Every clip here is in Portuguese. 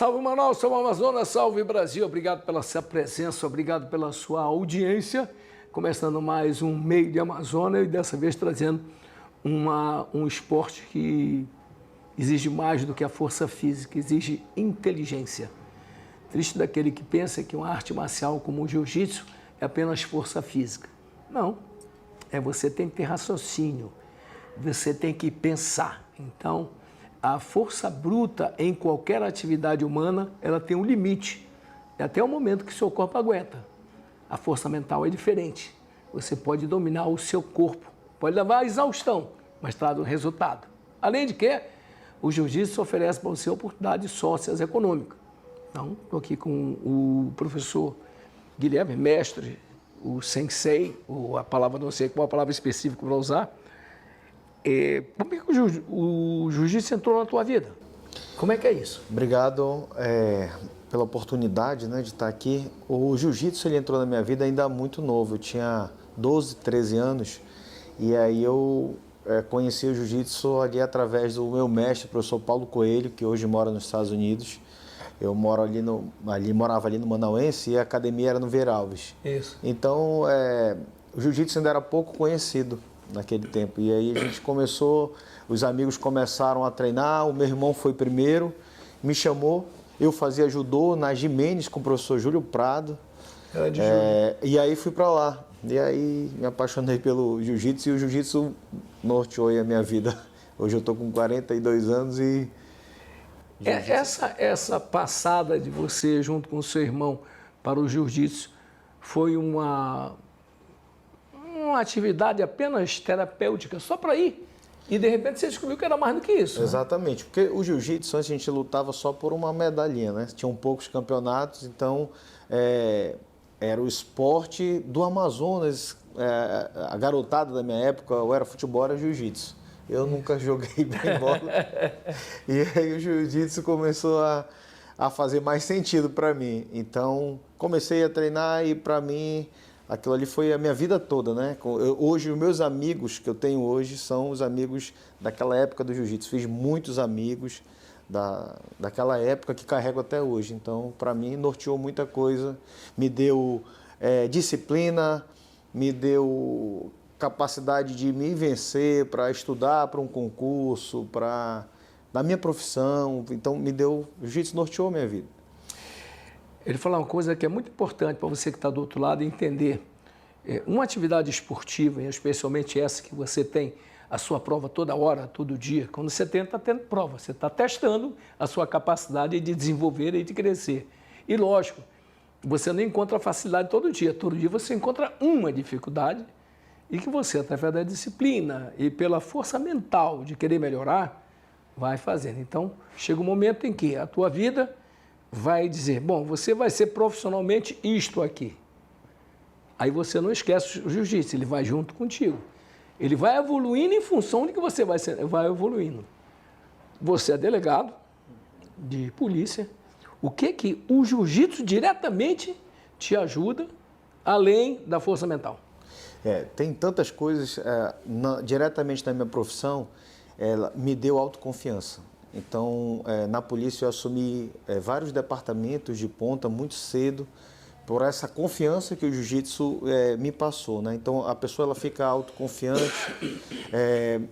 Salve Manaus, salve Amazonas, salve Brasil. Obrigado pela sua presença, obrigado pela sua audiência. Começando mais um Meio de Amazônia e dessa vez trazendo um esporte que exige mais do que a força física, exige inteligência. Triste daquele que pensa que uma arte marcial como o jiu-jitsu é apenas força física. Não, você tem que ter raciocínio, você tem que pensar. Então, a força bruta em qualquer atividade humana, ela tem um limite, até o momento que seu corpo aguenta. A força mental é diferente. Você pode dominar o seu corpo, pode levar à exaustão, mas traz um resultado. Além de que, o jiu-jitsu oferece para você oportunidades sócias econômicas. Então, estou aqui com o professor Guilherme, mestre, o sensei, ou a palavra, não sei qual a palavra específica para usar. Como é que o jiu-jitsu entrou na tua vida? Como é que é isso? Obrigado pela oportunidade, de estar aqui. O jiu-jitsu ele entrou na minha vida ainda muito novo. Eu tinha 12, 13 anos e aí eu conheci o jiu-jitsu ali através do meu mestre, o professor Paulo Coelho, que hoje mora nos Estados Unidos. Eu morava ali no Manauense e a academia era no Veralves. Isso. Então, o jiu-jitsu ainda era pouco conhecido naquele tempo. E aí a gente começou, os amigos começaram a treinar, o meu irmão foi primeiro, me chamou, eu fazia judô na Jimenez com o professor Júlio Prado. E aí fui para lá. E aí me apaixonei pelo jiu-jitsu e o jiu-jitsu norteou a minha vida. Hoje eu estou com 42 anos e... Essa passada de você junto com o seu irmão para o jiu-jitsu foi uma atividade apenas terapêutica, só para ir. E de repente você descobriu que era mais do que isso. Exatamente, porque o jiu-jitsu antes a gente lutava só por uma medalhinha, né? Tinham poucos campeonatos, então era o esporte do Amazonas. A garotada da minha época, ou era futebol, era jiu-jitsu. Eu nunca joguei bem bola. E aí o jiu-jitsu começou a fazer mais sentido para mim. Então comecei a treinar e para mim aquilo ali foi a minha vida toda, né? Hoje, os meus amigos que eu tenho hoje são os amigos daquela época do jiu-jitsu. Fiz muitos amigos daquela época que carrego até hoje. Então, para mim, norteou muita coisa. Me deu disciplina, me deu capacidade de me vencer para estudar para um concurso, na minha profissão. Então, o jiu-jitsu norteou a minha vida. Ele falou uma coisa que é muito importante para você que está do outro lado entender. Uma atividade esportiva, especialmente essa que você tem a sua prova toda hora, todo dia, quando você está tendo prova, você está testando a sua capacidade de desenvolver e de crescer. E lógico, você não encontra facilidade todo dia você encontra uma dificuldade e que você, através da disciplina e pela força mental de querer melhorar, vai fazendo. Então, chega um momento em que a tua vida vai dizer, bom, você vai ser profissionalmente isto aqui. Aí você não esquece o jiu-jitsu, ele vai junto contigo. Ele vai evoluindo em função de que você vai evoluindo. Você é delegado de polícia. O que o jiu-jitsu diretamente te ajuda, além da força mental? Tem tantas coisas, diretamente na minha profissão, ela me deu autoconfiança. Então, na polícia eu assumi vários departamentos de ponta muito cedo, por essa confiança que o jiu-jitsu me passou, né? Então, a pessoa ela fica autoconfiante.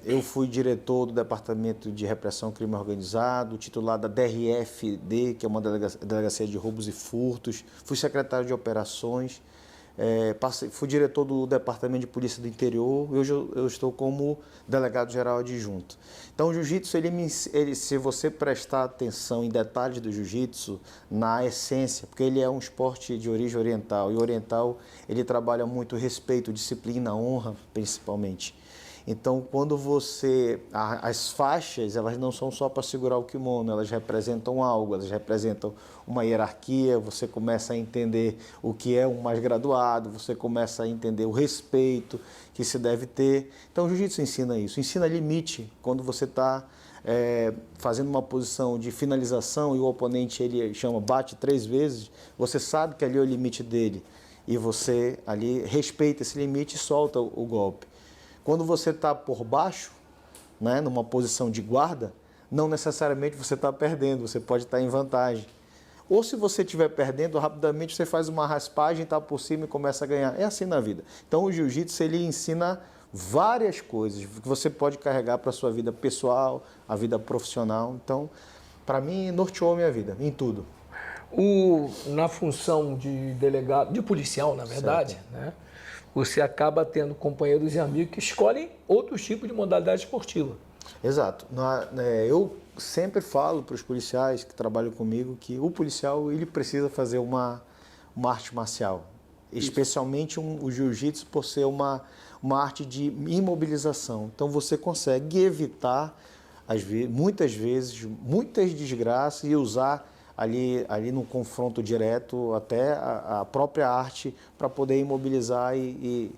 Eu fui diretor do Departamento de Repressão ao Crime Organizado, titular da DRFD, que é uma delegacia de roubos e furtos. Fui secretário de operações. Fui diretor do Departamento de Polícia do Interior e hoje eu estou como delegado-geral adjunto. Então, o jiu-jitsu, se você prestar atenção em detalhes do jiu-jitsu, na essência, porque ele é um esporte de origem oriental, e o oriental ele trabalha muito respeito, disciplina, honra, principalmente. Então, quando as faixas, elas não são só para segurar o kimono, elas representam algo, elas representam uma hierarquia, você começa a entender o que é um mais graduado, você começa a entender o respeito que se deve ter. Então, o jiu-jitsu ensina isso, ensina limite. Quando você está fazendo uma posição de finalização e o oponente bate 3 vezes, você sabe que ali é o limite dele e você ali respeita esse limite e solta o golpe. Quando você está por baixo, numa posição de guarda, não necessariamente você está perdendo, você pode estar em vantagem. ou se você estiver perdendo, rapidamente você faz uma raspagem, está por cima e começa a ganhar. É assim na vida. Então o jiu-jitsu ele ensina várias coisas que você pode carregar para a sua vida pessoal, a vida profissional. Então, para mim, norteou a minha vida, em tudo. Na função de delegado, de policial, na verdade, né? Você acaba tendo companheiros e amigos que escolhem outros tipos de modalidade esportiva. Exato. Eu sempre falo para os policiais que trabalham comigo que o policial ele precisa fazer uma arte marcial, especialmente o jiu-jitsu por ser uma arte de imobilização. Então você consegue evitar, muitas vezes, muitas desgraças e usar ali no confronto direto até a própria arte para poder imobilizar e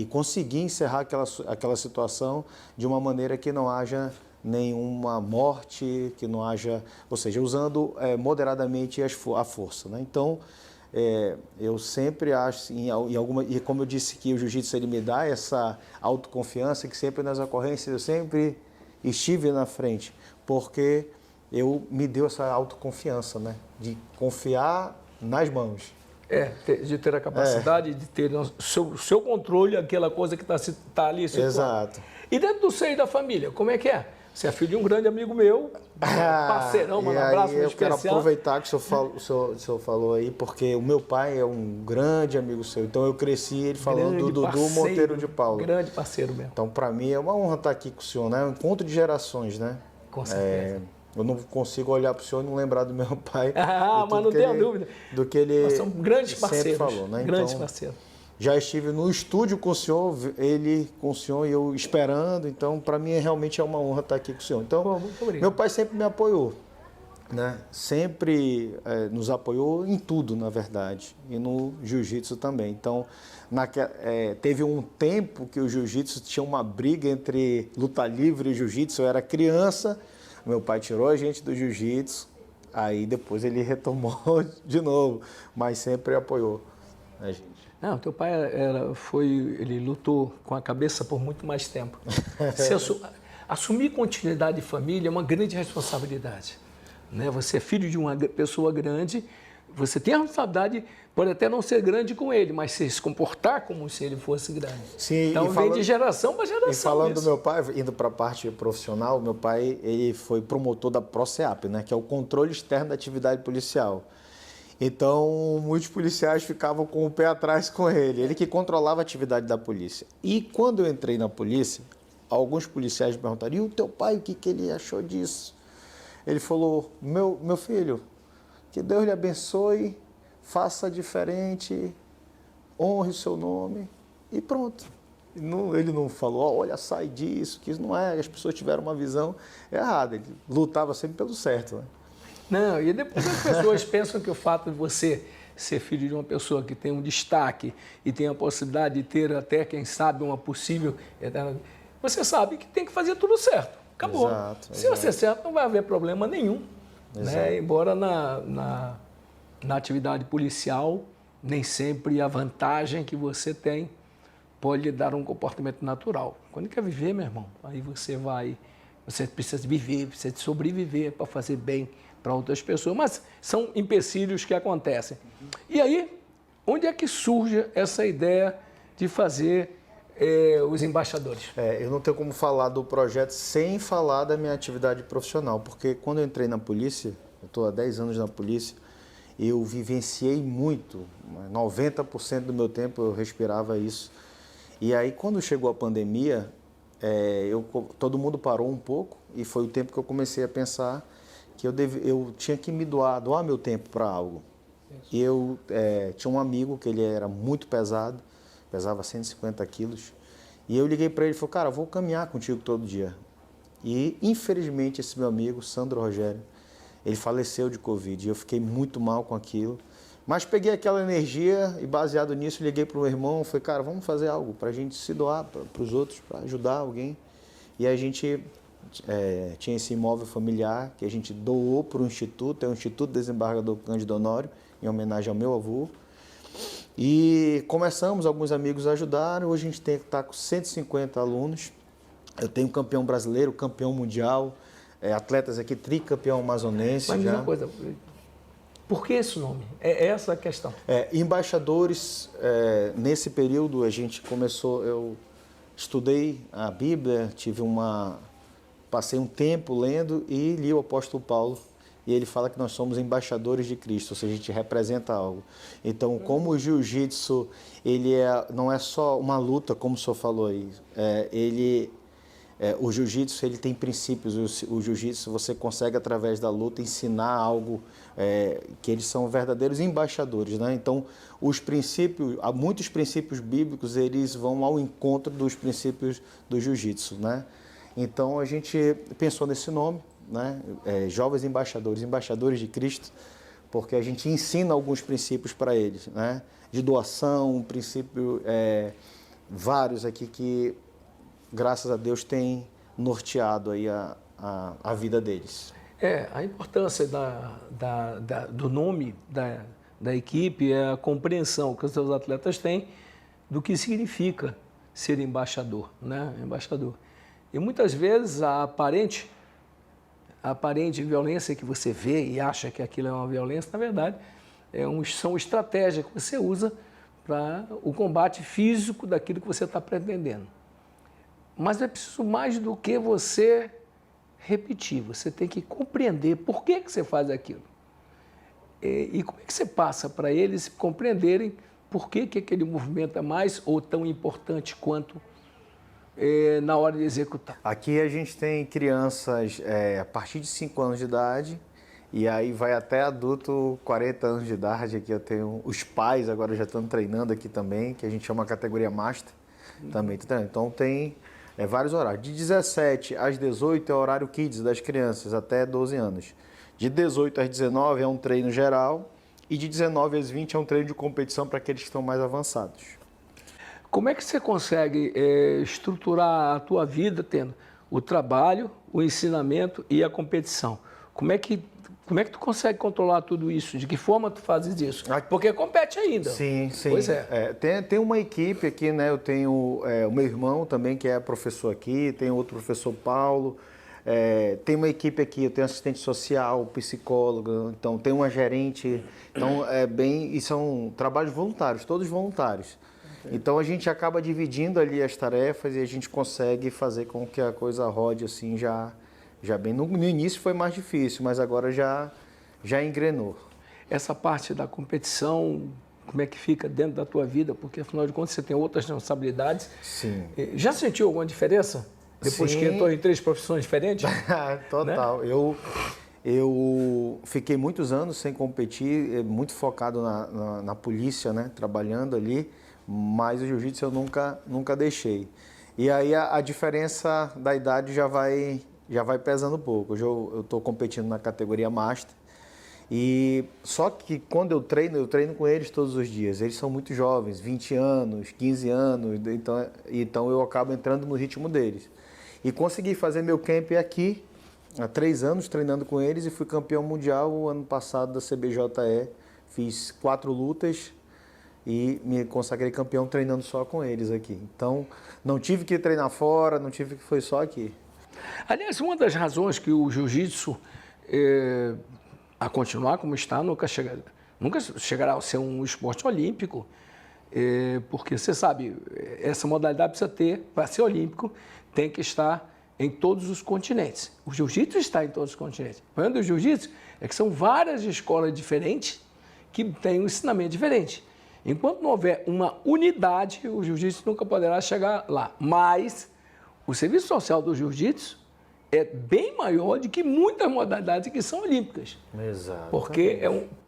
conseguir encerrar aquela situação de uma maneira que não haja nenhuma morte, que não haja, ou seja, usando moderadamente a força, né? Então, eu sempre acho, e como eu disse que o jiu-jitsu ele me dá essa autoconfiança, que sempre nas ocorrências eu sempre estive na frente, porque me deu essa autoconfiança, né? De confiar nas mãos. De ter a capacidade de ter o seu controle, aquela coisa que está ali situada. Exato. E dentro do seio da família, como é que é? Você é filho de um grande amigo meu, parceirão, mano, um abraço eu especial. quero aproveitar que o senhor falou aí, porque o meu pai é um grande amigo seu. Então eu cresci ele falando do Dudu Monteiro de Paula. Grande parceiro mesmo. Então para mim é uma honra estar aqui com o senhor, né? Um encontro de gerações, né? Com certeza. Eu não consigo olhar para o senhor e não lembrar do meu pai. Mas não tenha dúvida. Do que ele Nós somos grandes parceiros. sempre falou, né? Grandes então, parceiros. Já estive no estúdio com o senhor, ele com o senhor e eu esperando. Então, para mim, realmente é uma honra estar aqui com o senhor. Então, meu pai sempre me apoiou, né? Sempre nos apoiou em tudo, na verdade. E no jiu-jitsu também. Então, teve um tempo que o jiu-jitsu tinha uma briga entre luta livre e jiu-jitsu. Eu era criança. Meu pai tirou a gente do jiu-jitsu, aí depois ele retomou de novo, mas sempre apoiou a gente. Não, teu pai ele lutou com a cabeça por muito mais tempo. Assumir continuidade de família é uma grande responsabilidade, né? Você é filho de uma pessoa grande, você tem a responsabilidade, pode até não ser grande com ele, mas se comportar como se ele fosse grande. Sim, então vem de geração para geração. E falando isso. do meu pai, indo para a parte profissional, meu pai ele foi promotor da PROCEAP, né, que é o controle externo da atividade policial. Então, muitos policiais ficavam com o pé atrás com ele. Ele que controlava a atividade da polícia. E quando eu entrei na polícia, alguns policiais me perguntaram, e o teu pai, o que ele achou disso? Ele falou, meu filho, que Deus lhe abençoe, faça diferente, honre o seu nome e pronto. Ele não falou, olha, sai disso, que isso não é. As pessoas tiveram uma visão errada. Ele lutava sempre pelo certo, né? Não, e depois as pessoas pensam que o fato de você ser filho de uma pessoa que tem um destaque e tem a possibilidade de ter até, quem sabe, uma possível... Você sabe que tem que fazer tudo certo. Acabou. Exato, Se você é certo, não vai haver problema nenhum. Né? Embora na atividade policial, nem sempre a vantagem que você tem pode lhe dar um comportamento natural. Quando quer viver, meu irmão, aí você precisa viver, precisa de sobreviver para fazer bem para outras pessoas. Mas são empecilhos que acontecem. E aí, onde é que surge essa ideia de fazer os embaixadores? Eu não tenho como falar do projeto sem falar da minha atividade profissional, porque quando eu entrei na polícia, eu estou há 10 anos na polícia, eu vivenciei muito, 90% do meu tempo eu respirava isso. E aí, quando chegou a pandemia, todo mundo parou um pouco e foi o tempo que eu comecei a pensar que eu tinha que me doar meu tempo para algo. Isso. E eu tinha um amigo que ele era muito pesado, pesava 150 quilos, e eu liguei para ele e falei, cara, eu vou caminhar contigo todo dia. E, infelizmente, esse meu amigo, Sandro Rogério, ele faleceu de Covid, e eu fiquei muito mal com aquilo. Mas peguei aquela energia e, baseado nisso, liguei para o meu irmão e falei, cara, vamos fazer algo para a gente se doar para os outros, para ajudar alguém. E a gente tinha esse imóvel familiar que a gente doou para o Instituto, é o Instituto Desembargador Cândido Honório, em homenagem ao meu avô. E começamos, alguns amigos ajudaram, hoje a gente está com 150 alunos. Eu tenho campeão brasileiro, campeão mundial, atletas aqui, tricampeão amazonense. Mas já. uma coisa, Por que esse nome? É essa a questão. Embaixadores, nesse período a gente começou, eu estudei a Bíblia, passei um tempo lendo e li o apóstolo Paulo. E ele fala que nós somos embaixadores de Cristo, ou seja, a gente representa algo. Então, como o jiu-jitsu, não é só uma luta, como o senhor falou aí, o jiu-jitsu ele tem princípios. O jiu-jitsu você consegue, através da luta, ensinar algo que eles são verdadeiros embaixadores, né? Então, há muitos princípios bíblicos, eles vão ao encontro dos princípios do jiu-jitsu, né? Então, a gente pensou nesse nome, né? Jovens embaixadores, embaixadores de Cristo, porque a gente ensina alguns princípios para eles, né? De doação, um princípio, vários aqui que, graças a Deus, tem norteado aí a vida deles. A importância do nome da equipe é a compreensão que os seus atletas têm do que significa ser embaixador, né? Embaixador. E muitas vezes a aparente violência que você vê e acha que aquilo é uma violência, na verdade, são estratégias que você usa para o combate físico daquilo que você está pretendendo. Mas é preciso mais do que você repetir, você tem que compreender por que você faz aquilo. E como é que você passa para eles compreenderem por que aquele movimento é mais ou tão importante quanto na hora de executar. Aqui a gente tem crianças a partir de 5 anos de idade e aí vai até adulto 40 anos de idade. Aqui eu tenho os pais, agora já estão treinando aqui também, que a gente chama categoria Master. Também. Então tem vários horários. De 17 às 18 é o horário Kids das crianças, até 12 anos. De 18 às 19 é um treino geral e de 19 às 20 é um treino de competição para aqueles que estão mais avançados. Como é que você consegue estruturar a tua vida tendo o trabalho, o ensinamento e a competição? Como é que tu consegue controlar tudo isso? De que forma tu fazes isso? Porque compete ainda. Sim. Pois é. Tem uma equipe aqui, né? Eu tenho o meu irmão também, que é professor aqui, tem outro professor Paulo. Tem uma equipe aqui, eu tenho assistente social, psicólogo, então tem uma gerente. Então e são trabalhos voluntários, todos voluntários. Então a gente acaba dividindo ali as tarefas e a gente consegue fazer com que a coisa rode assim já bem. No início foi mais difícil, mas agora já engrenou. Essa parte da competição, como é que fica dentro da tua vida? Porque afinal de contas você tem outras responsabilidades. Sim. Já sentiu alguma diferença depois que entrou em 3 profissões diferentes? Total. Né? Eu fiquei muitos anos sem competir, muito focado na polícia, né? Trabalhando ali. Mas o jiu-jitsu eu nunca deixei. E aí a diferença da idade já vai pesando um pouco. Hoje eu estou competindo na categoria Master. E só que quando eu treino com eles todos os dias. Eles são muito jovens, 20 anos, 15 anos, então eu acabo entrando no ritmo deles. E consegui fazer meu camp aqui, há 3 anos treinando com eles e fui campeão mundial o ano passado da CBJE. Fiz 4 lutas. E me consagrei campeão treinando só com eles aqui. Então, não tive que treinar fora, foi só aqui. Aliás, uma das razões que o jiu-jitsu, a continuar como está, nunca chegará a ser um esporte olímpico, porque você sabe, essa modalidade precisa ter, para ser olímpico, tem que estar em todos os continentes. O jiu-jitsu está em todos os continentes. O problema do jiu-jitsu é que são várias escolas diferentes que têm um ensinamento diferente. Enquanto não houver uma unidade, o jiu-jitsu nunca poderá chegar lá. Mas o serviço social do jiu-jitsu é bem maior do que muitas modalidades que são olímpicas. Exato. Porque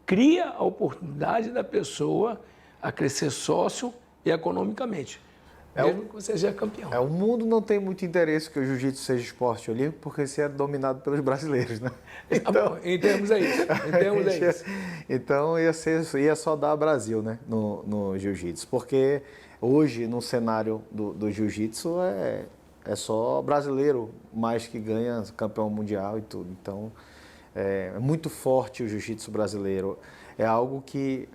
cria a oportunidade da pessoa a crescer sócio e economicamente. Mesmo que você seja campeão. O mundo não tem muito interesse que o jiu-jitsu seja esporte olímpico, porque esse é dominado pelos brasileiros, né? Então, em termos é isso. Então ia só dar Brasil, né? No jiu-jitsu. Porque hoje, no cenário do jiu-jitsu, é só brasileiro mais que ganha campeão mundial e tudo. Então, é muito forte o jiu-jitsu brasileiro. É algo que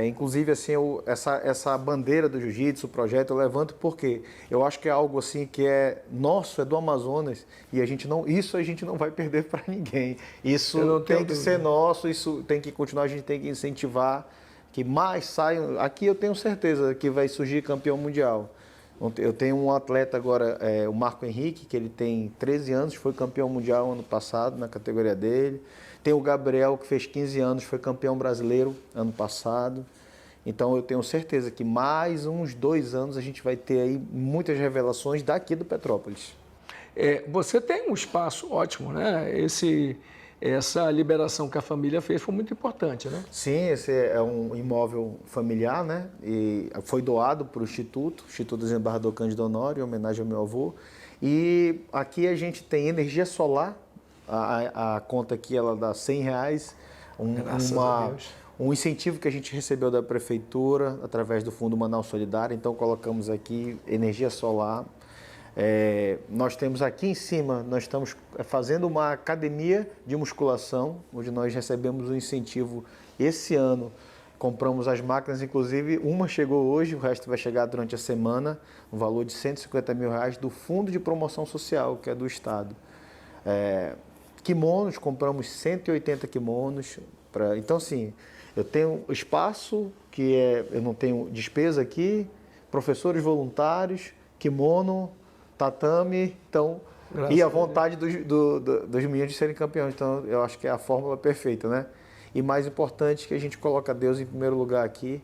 Inclusive, assim, essa bandeira do jiu-jitsu, o projeto, eu levanto porque eu acho que é algo assim que é nosso, é do Amazonas, e isso a gente não vai perder para ninguém. Isso tem que ser nosso, isso tem que continuar, a gente tem que incentivar que mais saiam. Aqui eu tenho certeza que vai surgir campeão mundial. Eu tenho um atleta agora, o Marco Henrique, que ele tem 13 anos, foi campeão mundial ano passado na categoria dele. Tem o Gabriel, que fez 15 anos, foi campeão brasileiro ano passado. Então eu tenho certeza que mais uns 2 anos a gente vai ter aí muitas revelações daqui do Petrópolis. Você tem um espaço ótimo, né? Essa liberação que a família fez foi muito importante, né? Sim, esse é um imóvel familiar, né? E foi doado para o Instituto Desembargador Cândido Honório, em homenagem ao meu avô. E aqui a gente tem energia solar, a conta aqui ela dá R$100, um incentivo que a gente recebeu da Prefeitura, através do Fundo Manaus Solidário. Então colocamos aqui energia solar. Nós temos aqui em cima, nós estamos fazendo uma academia de musculação, onde nós recebemos um incentivo esse ano. Compramos as máquinas, inclusive uma chegou hoje, o resto vai chegar durante a semana, no valor de R$150 mil do Fundo de Promoção Social, que é do Estado. Kimonos, compramos 180 kimonos. Então, assim, eu tenho espaço, eu não tenho despesa aqui, professores voluntários, kimono, tatame, então, e a vontade dos meninos de serem campeões. Então, eu acho que é a fórmula perfeita, né? E mais importante, que a gente coloca Deus em primeiro lugar aqui.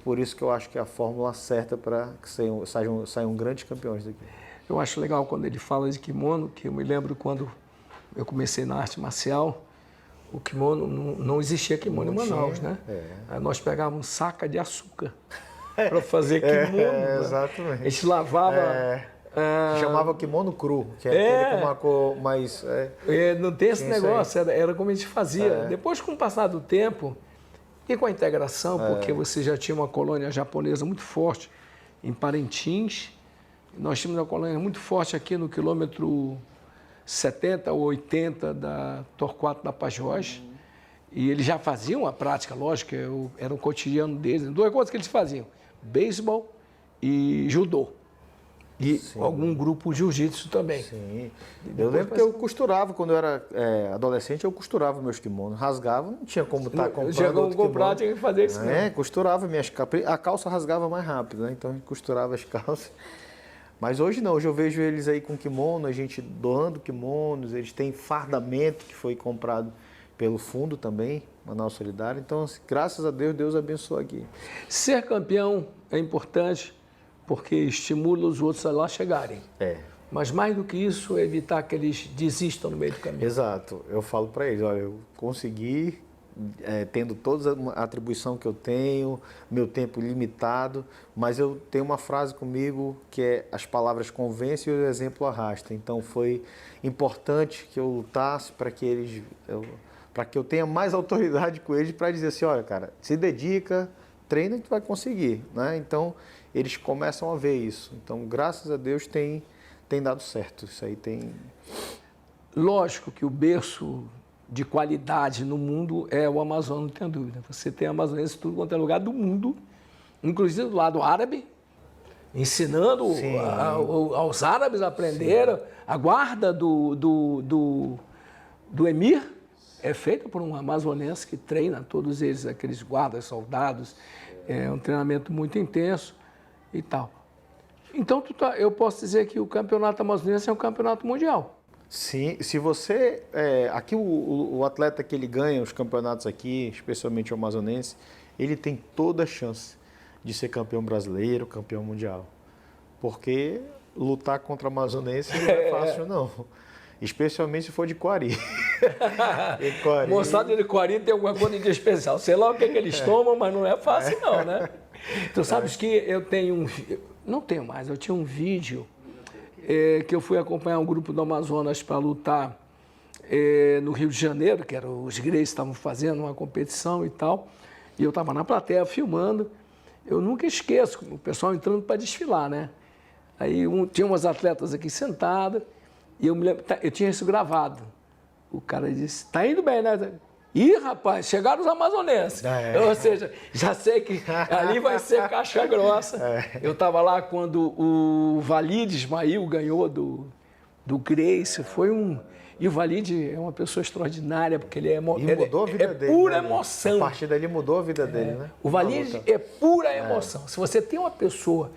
Por isso que eu acho que é a fórmula certa para que saiam grandes campeões daqui. Eu acho legal quando ele fala de kimono, que eu me lembro quando eu comecei na arte marcial, o kimono, não existia kimono em Manaus, né? Aí nós pegávamos saca de açúcar para fazer kimono. Exatamente. A gente lavava... chamava kimono cru, que é aquele com uma cor mais... não tem esse negócio, era como a gente fazia. Depois, com o passar do tempo, e com a integração, porque você já tinha uma colônia japonesa muito forte em Parintins, nós tínhamos uma colônia muito forte aqui no quilômetro 70 ou 80 da Torquato da Pajós, e eles já faziam a prática, lógico, era o cotidiano deles. 2 coisas que eles faziam, beisebol e judô. E algum grupo jiu-jitsu também. Sim. Eu lembro que eu costurava, quando eu era adolescente, eu costurava meus kimonos. Rasgava, não tinha como estar comprando outro kimono. Tinha que fazer isso mesmo. Costurava minhas calças. A calça rasgava mais rápido, né? Então a gente costurava as calças. Mas hoje não, hoje eu vejo eles aí com kimono, a gente doando kimonos, eles têm fardamento que foi comprado pelo fundo também, Manaus Solidário. Então, graças a Deus, Deus abençoa aqui. Ser campeão é importante, porque estimula os outros a lá chegarem. Mas mais do que isso, é evitar que eles desistam no meio do caminho. Exato. Eu falo para eles, olha, eu consegui, tendo toda a atribuição que eu tenho, meu tempo limitado, mas eu tenho uma frase comigo que é: as palavras convencem e o exemplo arrasta. Então foi importante que eu lutasse para que eu tenha mais autoridade com eles para dizer assim, olha, cara, se dedica, treina que tu vai conseguir, né? Então eles começam a ver isso. Então, graças a Deus, tem dado certo. Isso aí tem... Lógico que o berço de qualidade no mundo é o Amazonas, não tem dúvida. Você tem amazonenses em tudo quanto é lugar do mundo, inclusive do lado árabe, ensinando aos árabes a aprender. A guarda do emir é feita por um amazonense que treina todos eles, aqueles guardas, soldados. É um treinamento muito intenso e tal. Então, eu posso dizer que o campeonato amazonense é um campeonato mundial. Sim, se você... aqui o atleta que ele ganha os campeonatos aqui, especialmente o amazonense, ele tem toda a chance de ser campeão brasileiro, campeão mundial. Porque lutar contra o amazonense não é fácil, não. Especialmente se for de Quari. Moçada de Quari tem alguma coisa de especial. Sei lá o que eles tomam, mas não é fácil não, né? Tu sabes que eu tenho não tenho mais, eu tinha um vídeo que eu fui acompanhar um grupo do Amazonas para lutar no Rio de Janeiro, que eram os Greys estavam fazendo uma competição e tal, e eu estava na plateia filmando. Eu nunca esqueço o pessoal entrando para desfilar, né? Aí tinha umas atletas aqui sentadas, e eu me lembro, eu tinha isso gravado. O cara disse, tá indo bem, né? Ih, rapaz, chegaram os amazonenses. Ou seja, já sei que ali vai ser caixa grossa. Eu estava lá quando o Walid Ismail ganhou do Grace. Foi um... E o Walid é uma pessoa extraordinária, porque ele é... mudou a vida dele. Pura né, emoção. A partir dali mudou a vida dele, né? O Walid é pura emoção. Se você tem uma pessoa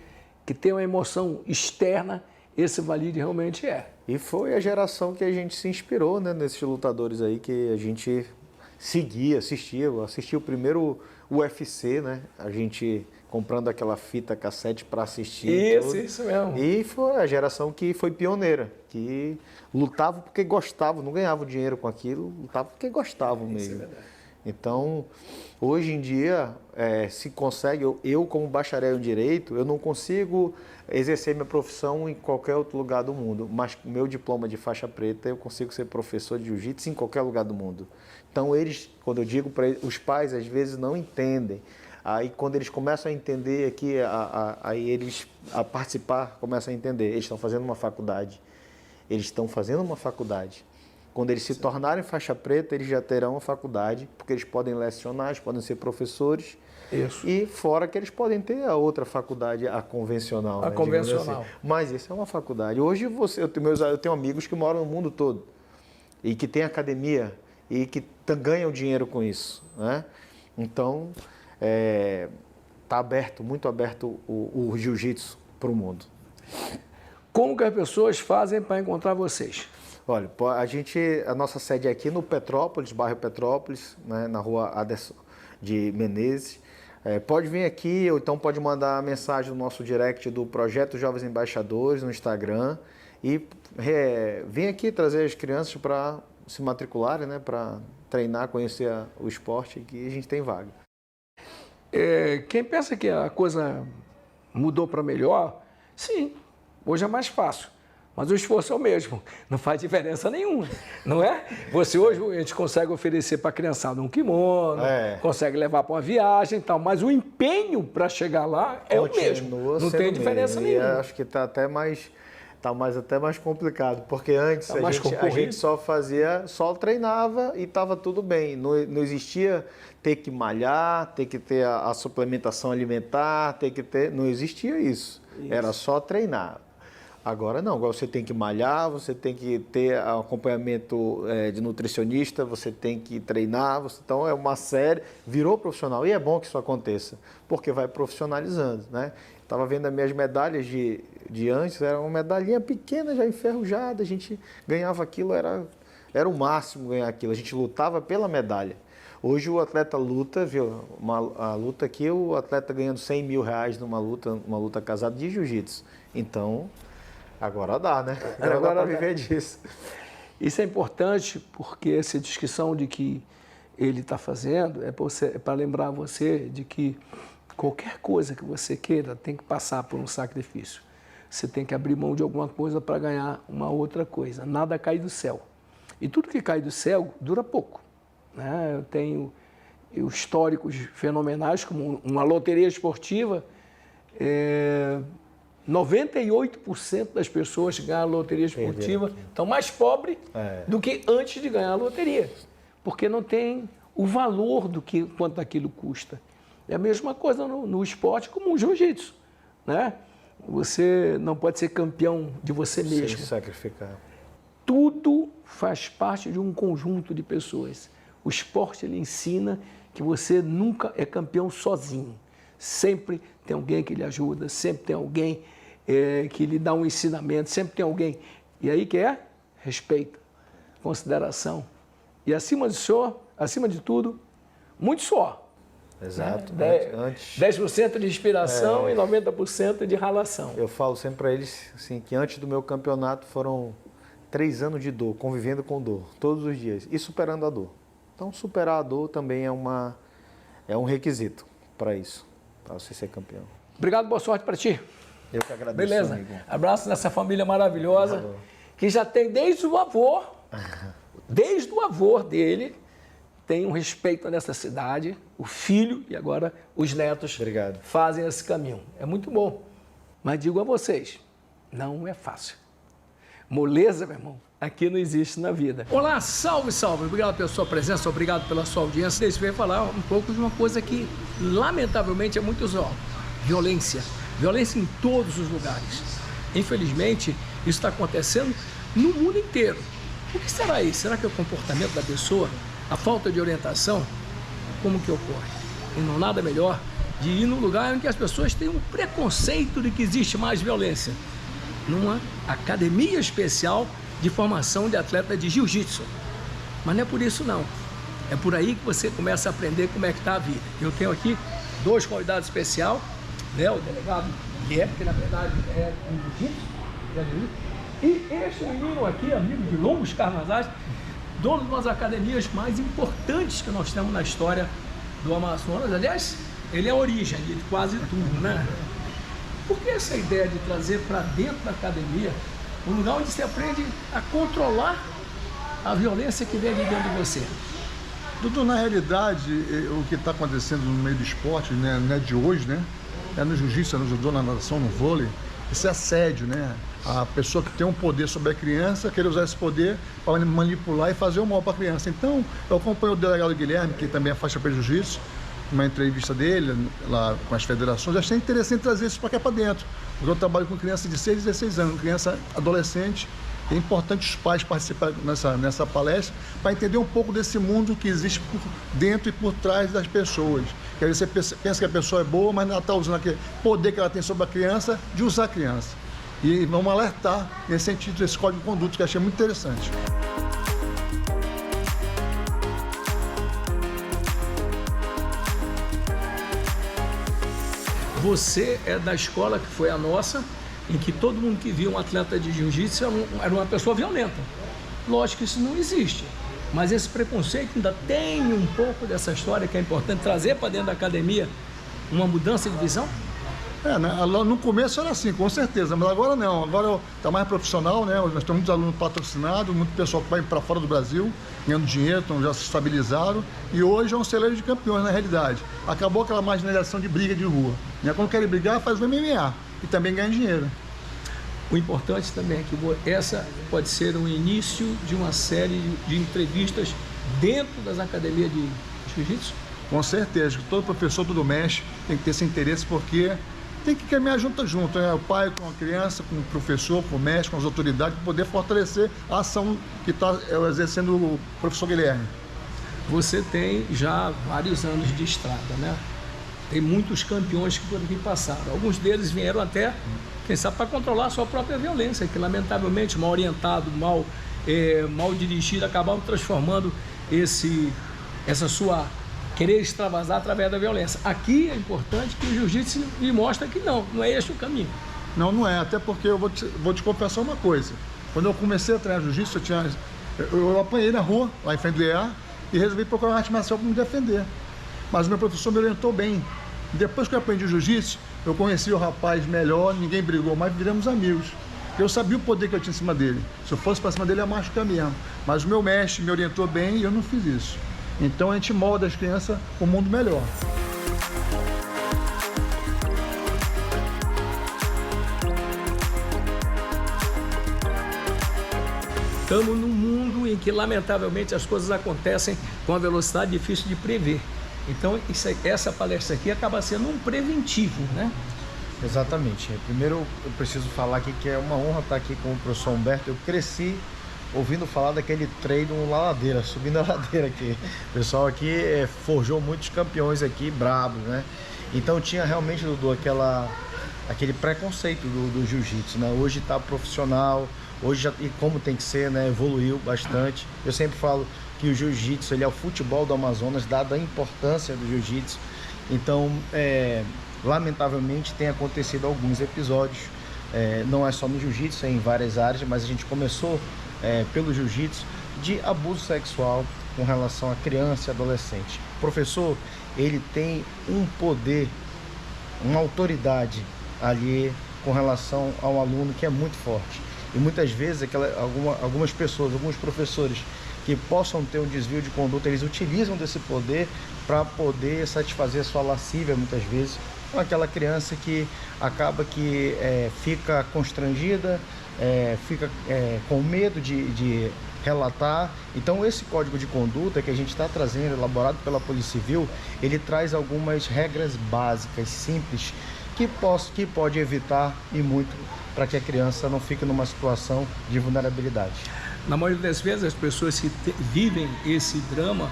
que tem uma emoção externa, esse Walid realmente é. E foi a geração que a gente se inspirou, né, nesses lutadores aí que a gente seguia, assistia. Eu assisti o primeiro UFC, né? A gente comprando aquela fita cassete para assistir. Isso mesmo. E foi a geração que foi pioneira, que lutava porque gostavam, não ganhavam dinheiro com aquilo, lutavam porque gostavam mesmo. Isso é verdade. Então, hoje em dia, se consegue, eu como bacharel em Direito, eu não consigo exercer minha profissão em qualquer outro lugar do mundo, mas com meu diploma de faixa preta, eu consigo ser professor de jiu-jitsu em qualquer lugar do mundo. Então, eles, quando eu digo para eles, os pais às vezes não entendem. Aí, quando eles começam a entender aqui, aí eles a participar, começam a entender, eles estão fazendo uma faculdade. Eles estão fazendo uma faculdade. Quando eles se tornarem faixa preta, eles já terão uma faculdade, porque eles podem lecionar, eles podem ser professores. Isso. E fora que eles podem ter a outra faculdade, a convencional. A convencional. Assim. Mas isso é uma faculdade. Hoje eu tenho amigos que moram no mundo todo e que têm academia e que ganham dinheiro com isso. Né? Então, está aberto, muito aberto o jiu-jitsu para o mundo. Como que as pessoas fazem para encontrar vocês? Olha, a nossa sede é aqui no Petrópolis, bairro Petrópolis, né, na rua Aderson de Menezes. Pode vir aqui, ou então pode mandar mensagem no nosso direct do Projeto Jovens Embaixadores no Instagram e vem aqui trazer as crianças para se matricularem, né, para treinar, conhecer o esporte, que a gente tem vaga. Quem pensa que a coisa mudou para melhor, sim, hoje é mais fácil. Mas o esforço é o mesmo, não faz diferença nenhuma, não é? Hoje a gente consegue oferecer para a criançada um kimono, consegue levar para uma viagem e tal, mas o empenho para chegar lá é o mesmo, não tem diferença nenhuma. Acho que está até mais complicado, porque antes a gente só treinava e estava tudo bem, não existia ter que malhar, ter que ter a suplementação alimentar, não existia isso. Era só treinar. Agora não, agora você tem que malhar, você tem que ter acompanhamento de nutricionista, você tem que treinar, então é uma série, virou profissional e é bom que isso aconteça, porque vai profissionalizando, né? Estava vendo as minhas medalhas de antes, era uma medalhinha pequena, já enferrujada, a gente ganhava aquilo, era o máximo ganhar aquilo, a gente lutava pela medalha. Hoje o atleta luta, viu? A luta aqui, o atleta ganhando R$100 mil numa luta casada de jiu-jitsu. Então, agora dá, né? Agora dá para viver disso. Isso é importante porque essa descrição de que ele está fazendo é para lembrar você de que qualquer coisa que você queira tem que passar por um sacrifício. Você tem que abrir mão de alguma coisa para ganhar uma outra coisa. Nada cai do céu. E tudo que cai do céu dura pouco. Né? Eu tenho históricos fenomenais, como uma loteria esportiva. 98% das pessoas que ganham a loteria esportiva estão mais pobres do que antes de ganhar a loteria. Porque não tem o valor quanto aquilo custa. É a mesma coisa no esporte como o jiu-jitsu, né? Você não pode ser campeão de você mesmo. Sem sacrificar. Tudo faz parte de um conjunto de pessoas. O esporte ele ensina que você nunca é campeão sozinho. Sempre tem alguém que lhe ajuda, sempre tem alguém que lhe dá um ensinamento, sempre tem alguém. E aí que é respeito, consideração. E acima de tudo, muito suor. Exato. Né? 10% de inspiração e 90% de ralação. Eu falo sempre para eles assim, que antes do meu campeonato foram 3 anos de dor, convivendo com dor, todos os dias, e superando a dor. Então, superar a dor também é um requisito para isso, para você ser campeão. Obrigado, boa sorte para ti. Eu que agradeço, beleza. Amigo. Abraço nessa família maravilhosa, que já tem desde o avô dele, tem um respeito nessa cidade, o filho e agora os netos fazem esse caminho. É muito bom, mas digo a vocês, não é fácil. Moleza, meu irmão, aqui não existe na vida. Olá, salve, salve! Obrigado pela sua presença, obrigado pela sua audiência. Deixa eu falar um pouco de uma coisa que, lamentavelmente, é muito usual. Violência. Violência em todos os lugares. Infelizmente, isso está acontecendo no mundo inteiro. O que será isso? Será que é o comportamento da pessoa? A falta de orientação? Como que ocorre? E não há nada melhor de ir num lugar em que as pessoas têm um preconceito de que existe mais violência. Numa academia especial de formação de atleta de jiu-jitsu. Mas não é por isso não. É por aí que você começa a aprender como é que está a vida. Eu tenho aqui 2 convidados especiais, né? O delegado Guilherme, que na verdade é um jiu-jitsu, e este menino aqui, amigo de longos carnavais, dono de uma das academias mais importantes que nós temos na história do Amazonas. Aliás, ele é a origem de quase tudo, né? Por que essa ideia de trazer para dentro da academia um lugar onde você aprende a controlar a violência que vem de dentro de você? Dudu, na realidade, o que está acontecendo no meio do esporte, né, não é de hoje, né? É no jiu-jitsu, é no judô, na natação, no vôlei. Isso é assédio, né? A pessoa que tem um poder sobre a criança, querer usar esse poder para manipular e fazer o mal para a criança. Então, eu acompanho o delegado Guilherme, que também é faixa preta de jiu-jitsu, uma entrevista dele lá com as federações. Eu achei interessante trazer isso para cá para dentro, porque eu trabalho com criança de 6 a 16 anos, criança adolescente. É importante os pais participarem nessa palestra para entender um pouco desse mundo que existe por dentro e por trás das pessoas. Que aí você pensa que a pessoa é boa, mas ela está usando aquele poder que ela tem sobre a criança de usar a criança. E vamos alertar nesse sentido, desse código de conduta, que eu achei muito interessante. Você é da escola que foi a nossa, em que todo mundo que via um atleta de jiu-jitsu era uma pessoa violenta. Lógico que isso não existe, mas esse preconceito ainda tem um pouco dessa história que é importante trazer para dentro da academia uma mudança de visão. No começo era assim, com certeza, mas agora não. Agora está mais profissional, né? Nós temos muitos alunos patrocinados, muito pessoal que vai para fora do Brasil, ganhando dinheiro, então já se estabilizaram. E hoje é um celeiro de campeões, na realidade. Acabou aquela marginalização de briga de rua. Né? Quando querem brigar, faz o MMA e também ganha dinheiro. O importante também é que essa pode ser um início de uma série de entrevistas dentro das academias de jiu-jitsu. Com certeza, todo professor, todo mestre tem que ter esse interesse, porque tem que caminhar junto, né? O pai com a criança, com o professor, com o mestre, com as autoridades, para poder fortalecer a ação que está exercendo o professor Guilherme. Você tem já vários anos de estrada, né? Tem muitos campeões que por aqui passaram. Alguns deles vieram até, quem sabe, para controlar a sua própria violência, que lamentavelmente, mal orientado, mal dirigido, acabaram transformando essa sua querer extravasar através da violência. Aqui é importante que o jiu-jitsu me mostra que não é esse o caminho. Não é, até porque eu vou te confessar uma coisa. Quando eu comecei a treinar jiu-jitsu, eu apanhei na rua, lá em frente do EA, e resolvi procurar uma arte marcial para me defender. Mas o meu professor me orientou bem. Depois que eu aprendi jiu-jitsu, eu conheci o rapaz melhor, ninguém brigou mais, viramos amigos. Eu sabia o poder que eu tinha em cima dele. Se eu fosse para cima dele, ia machucar mesmo. Mas o meu mestre me orientou bem e eu não fiz isso. Então a gente molda as crianças para um mundo melhor. Estamos num mundo em que, lamentavelmente, as coisas acontecem com uma velocidade difícil de prever. Então, essa palestra aqui acaba sendo um preventivo, né? Exatamente. Primeiro, eu preciso falar aqui que é uma honra estar aqui com o professor Humberto. Eu cresci ouvindo falar daquele treino na ladeira, subindo a ladeira aqui. O pessoal aqui forjou muitos campeões aqui, brabos, né? Então tinha realmente, Dudu, aquele preconceito do jiu-jitsu, né? Hoje está profissional, hoje já, e como tem que ser, né? Evoluiu bastante. Eu sempre falo que o jiu-jitsu, ele é o futebol do Amazonas, dada a importância do jiu-jitsu. Então, lamentavelmente, tem acontecido alguns episódios, não é só no jiu-jitsu, é em várias áreas, mas a gente começou pelo jiu-jitsu, de abuso sexual com relação a criança e adolescente. O professor, ele tem um poder, uma autoridade ali com relação ao aluno que é muito forte. E muitas vezes algumas pessoas, alguns professores que possam ter um desvio de conduta, eles utilizam desse poder para poder satisfazer a sua lascívia, muitas vezes, com aquela criança que acaba que fica constrangida, fica com medo de relatar. Então esse código de conduta que a gente está trazendo, elaborado pela Polícia Civil, ele traz algumas regras básicas, simples, que pode evitar e muito para que a criança não fique numa situação de vulnerabilidade. Na maioria das vezes as pessoas que vivem esse drama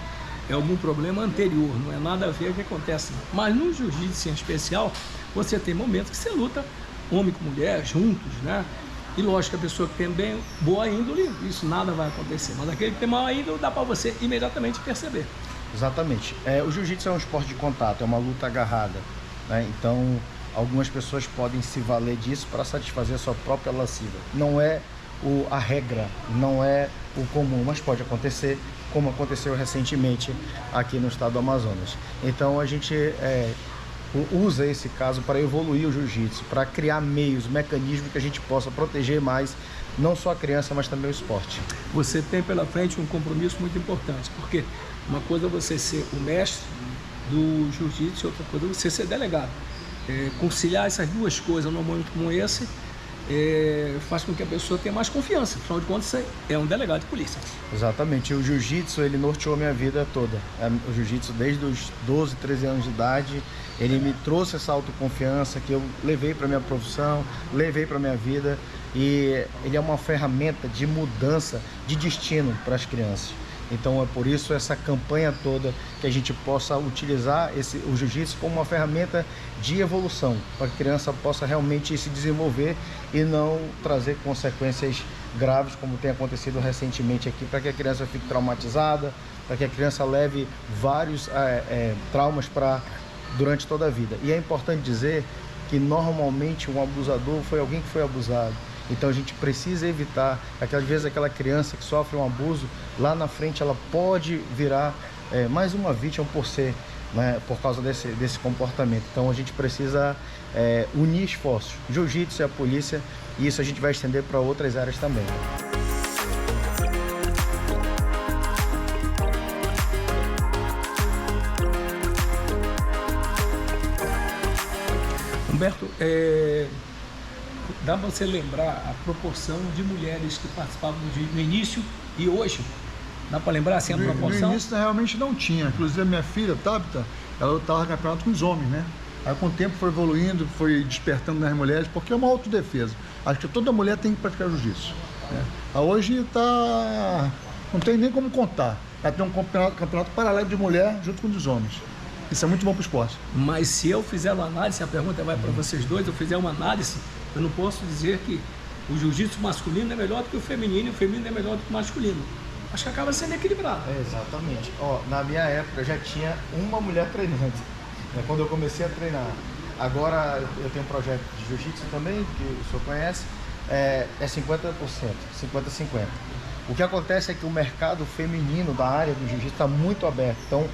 é algum problema anterior, não é nada a ver com o que acontece. Mas no jiu-jitsu em especial, você tem momentos que você luta homem com mulher, juntos, né? E lógico, a pessoa que tem bem boa índole, isso nada vai acontecer. Mas aquele que tem má índole, dá para você imediatamente perceber. Exatamente. O jiu-jitsu é um esporte de contato, é uma luta agarrada, né? Então, algumas pessoas podem se valer disso para satisfazer a sua própria lasciva. Não é a regra, não é o comum, mas pode acontecer, como aconteceu recentemente aqui no estado do Amazonas. Então, a gente usa esse caso para evoluir o jiu-jitsu, para criar meios, mecanismos que a gente possa proteger mais, não só a criança, mas também o esporte. Você tem pela frente um compromisso muito importante, porque uma coisa é você ser o mestre do jiu-jitsu, outra coisa é você ser delegado. Conciliar essas duas coisas num momento como esse faz com que a pessoa tenha mais confiança. Afinal de contas, você é um delegado de polícia. Exatamente. O jiu-jitsu, ele norteou minha vida toda. O jiu-jitsu, desde os 12, 13 anos de idade, ele me trouxe essa autoconfiança que eu levei para minha profissão, levei para minha vida, e ele é uma ferramenta de mudança de destino para as crianças. Então é por isso essa campanha toda, que a gente possa utilizar o jiu-jitsu como uma ferramenta de evolução, para que a criança possa realmente se desenvolver e não trazer consequências graves, como tem acontecido recentemente aqui, para que a criança fique traumatizada, para que a criança leve vários traumas durante toda a vida. E é importante dizer que normalmente um abusador foi alguém que foi abusado. Então a gente precisa evitar, às vezes aquela criança que sofre um abuso, lá na frente ela pode virar mais uma vítima por causa desse comportamento. Então a gente precisa unir esforços, jiu-jitsu e a polícia, e isso a gente vai estender para outras áreas também. Humberto, dá para você lembrar a proporção de mulheres que participavam no início e hoje? Dá para lembrar assim a proporção? No início realmente não tinha. Inclusive a minha filha, Tabita, ela lutava campeonato com os homens, né? Aí com o tempo foi evoluindo, foi despertando nas mulheres, porque é uma autodefesa. Acho que toda mulher tem que praticar jiu-jitsu, né? Hoje não tem nem como contar. Ela tem um campeonato paralelo de mulher junto com os dos homens. Isso é muito bom para o esporte. Mas se eu fizer uma análise, a pergunta vai para vocês dois, eu fizer uma análise, eu não posso dizer que o jiu-jitsu masculino é melhor do que o feminino e o feminino é melhor do que o masculino. Acho que acaba sendo equilibrado. Exatamente. Na minha época já tinha uma mulher treinando, né, quando eu comecei a treinar. Agora eu tenho um projeto de jiu-jitsu também, que o senhor conhece, é 50%, 50-50. O que acontece é que o mercado feminino da área do jiu-jitsu está muito aberto. Então,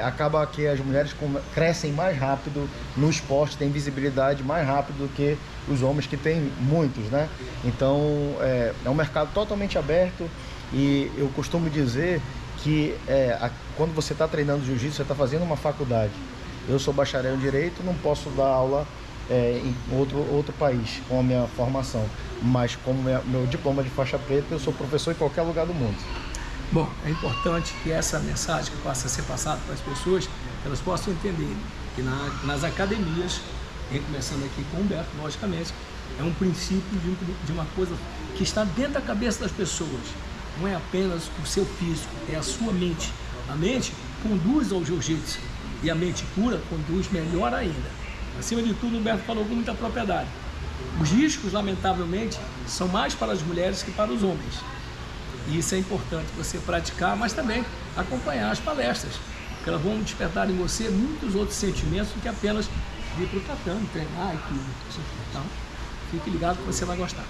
acaba que as mulheres crescem mais rápido no esporte, têm visibilidade mais rápido do que os homens, que tem muitos, né? Então é um mercado totalmente aberto, e eu costumo dizer que quando você está treinando jiu-jitsu, você está fazendo uma faculdade. Eu sou bacharel em Direito, não posso dar aula em outro país com a minha formação, mas com meu diploma de faixa preta, eu sou professor em qualquer lugar do mundo. Bom, é importante que essa mensagem que possa ser passada para as pessoas, que elas possam entender que nas academias, começando aqui com o Humberto, logicamente, é um princípio de uma coisa que está dentro da cabeça das pessoas. Não é apenas o seu físico, é a sua mente. A mente conduz ao jiu-jitsu e a mente pura conduz melhor ainda. Acima de tudo, o Humberto falou com muita propriedade. Os riscos, lamentavelmente, são mais para as mulheres que para os homens. E isso é importante você praticar, mas também acompanhar as palestras, porque elas vão despertar em você muitos outros sentimentos do que apenas vir para o tatame, treinar e tudo. Então, fique ligado que você vai gostar.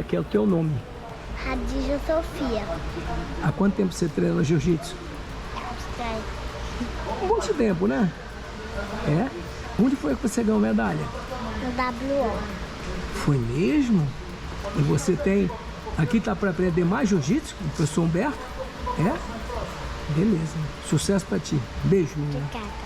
Que é o teu nome? Radija Sofia. Há quanto tempo você treina jiu-jitsu? Um monte de tempo, né? É? Onde foi que você ganhou medalha? No WO. Foi mesmo? E você tem... Aqui tá para aprender mais jiu-jitsu? O professor Humberto? É? Beleza. Sucesso para ti. Beijo, menina. Obrigada.